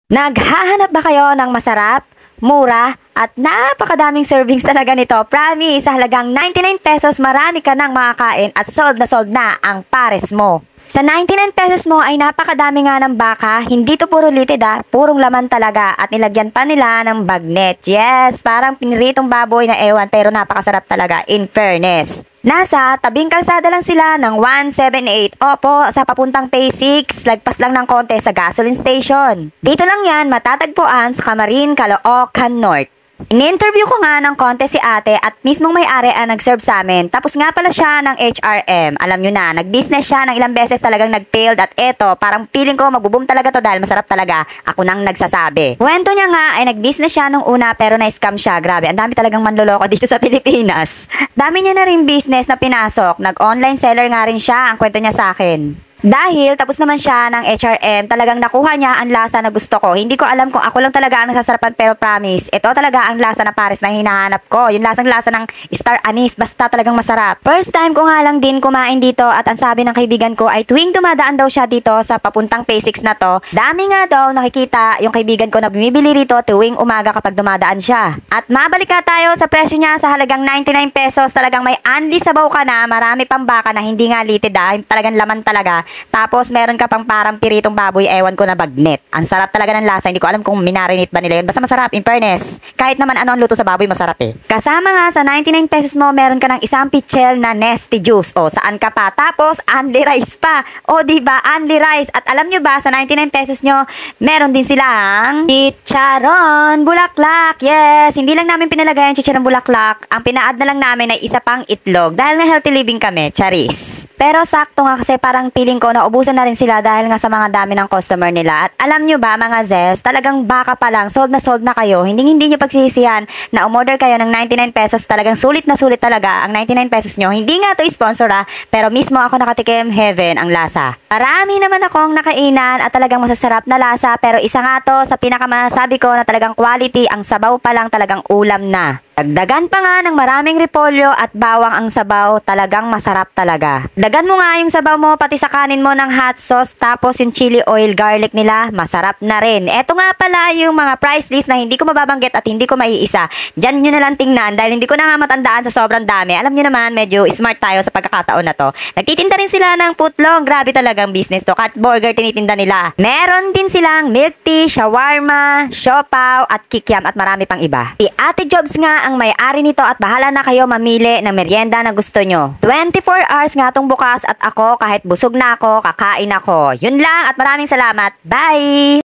Naghahanap ba kayo ng masarap, mura, at napakadaming servings talaga nito? Promise, sa halagang 99 pesos marami ka nang makakain at sold na ang pares mo. Sa 99 pesos mo ay napakadami nga ng baka, hindi to puro litid purong laman talaga at nilagyan pa nila ng bagnet. Yes, parang piniritong baboy na ewan pero napakasarap talaga in fairness. Nasa tabing kalsada lang sila ng 178. Opo, sa papuntang Phase 6, lagpas lang ng konti sa gasoline station. Dito lang yan matatagpuan sa Camarin, Caloocan North. In-interview ko nga ng konti si ate at mismong may-ari ang nag-serve sa amin. Tapos nga pala siya ng HRM. Alam nyo na, nag-business siya ng ilang beses talagang nag-failed at eto, parang feeling ko magbo-boom talaga to dahil masarap talaga. Ako nang nagsasabi. Kwento niya nga ay nag-business siya nung una pero na-scam siya. Grabe, ang dami talagang manloloko dito sa Pilipinas. Dami niya na rin business na pinasok. Nag-online seller nga rin siya, ang kwento niya sa akin. Dahil tapos naman siya ng HRM, talagang nakuha niya ang lasa na gusto ko. Hindi ko alam kung ako lang talaga ang nasasarapan pero promise, ito talaga ang lasa na pares na hinahanap ko. Yung lasang-lasa ng star anise, basta talagang masarap. First time ko nga lang din kumain dito at ang sabi ng kaibigan ko ay tuwing dumadaan daw siya dito sa papuntang Phase 6 na to, dami nga daw nakikita yung kaibigan ko na bumibili rito tuwing umaga kapag dumadaan siya. At mabalik ka tayo sa presyo niya sa halagang 99 pesos, talagang may anli sabaw ka na, marami pang baka na hindi nga litid talagang laman talaga. Tapos meron ka pang parang piritong baboy, ewan ko na bagnet. Ang sarap talaga ng lasa, hindi ko alam kung minarinate ba nila yun. Basta masarap, in fairness. Kahit naman ano ang luto sa baboy, masarap eh. Kasama nga sa 99 pesos mo, meron ka ng isang pichel na Nesty Juice. O, saan ka pa? Tapos, only rice pa. O, diba? Only rice. At alam nyo ba, sa 99 pesos nyo, meron din silang chicharon bulaklak. Yes, hindi lang namin pinalagay ang chicharon bulaklak. Ang pina-add na lang namin ay isa pang itlog. Dahil nga healthy living kami, charis. Pero sakto nga kasi parang feeling ko na ubusan na rin sila dahil nga sa mga dami ng customer nila. At alam nyo ba mga Zes, talagang baka pa lang, sold na kayo. Hindi nyo pagsisisihan na umorder kayo ng 99 pesos. Talagang sulit na sulit talaga ang 99 pesos nyo. Hindi nga to sponsor pero mismo ako nakatikim, heaven ang lasa. Marami naman akong nakainan at talagang masasarap na lasa pero isa nga to sa pinakamasabi ko na talagang quality, ang sabaw pa lang talagang ulam na. Dagdagan pa nga ng maraming repolyo at bawang ang sabaw, talagang masarap talaga. Dagan mo nga yung sabaw mo pati sa kanin mo ng hot sauce tapos yung chili oil garlic nila, masarap na rin. Eto nga pala yung mga price list na hindi ko mababanggit at hindi ko maiisa. Diyan nyo na lang tingnan dahil hindi ko na nga matandaan sa sobrang dami. Alam nyo naman, medyo smart tayo sa pagkakataon na to. Nagtitinda rin sila ng putlong, grabe talagang business to. Cat burger tinitinda nila. Meron din silang milk tea, shawarma, siopaw at kikiam at marami pang iba. Si Ate Jobs nga ang may-ari nito at bahala na kayo mamili ng merienda na gusto nyo. 24 hours nga tong bukas at ako kahit busog na ako, kakain ako. Yun lang at maraming salamat. Bye!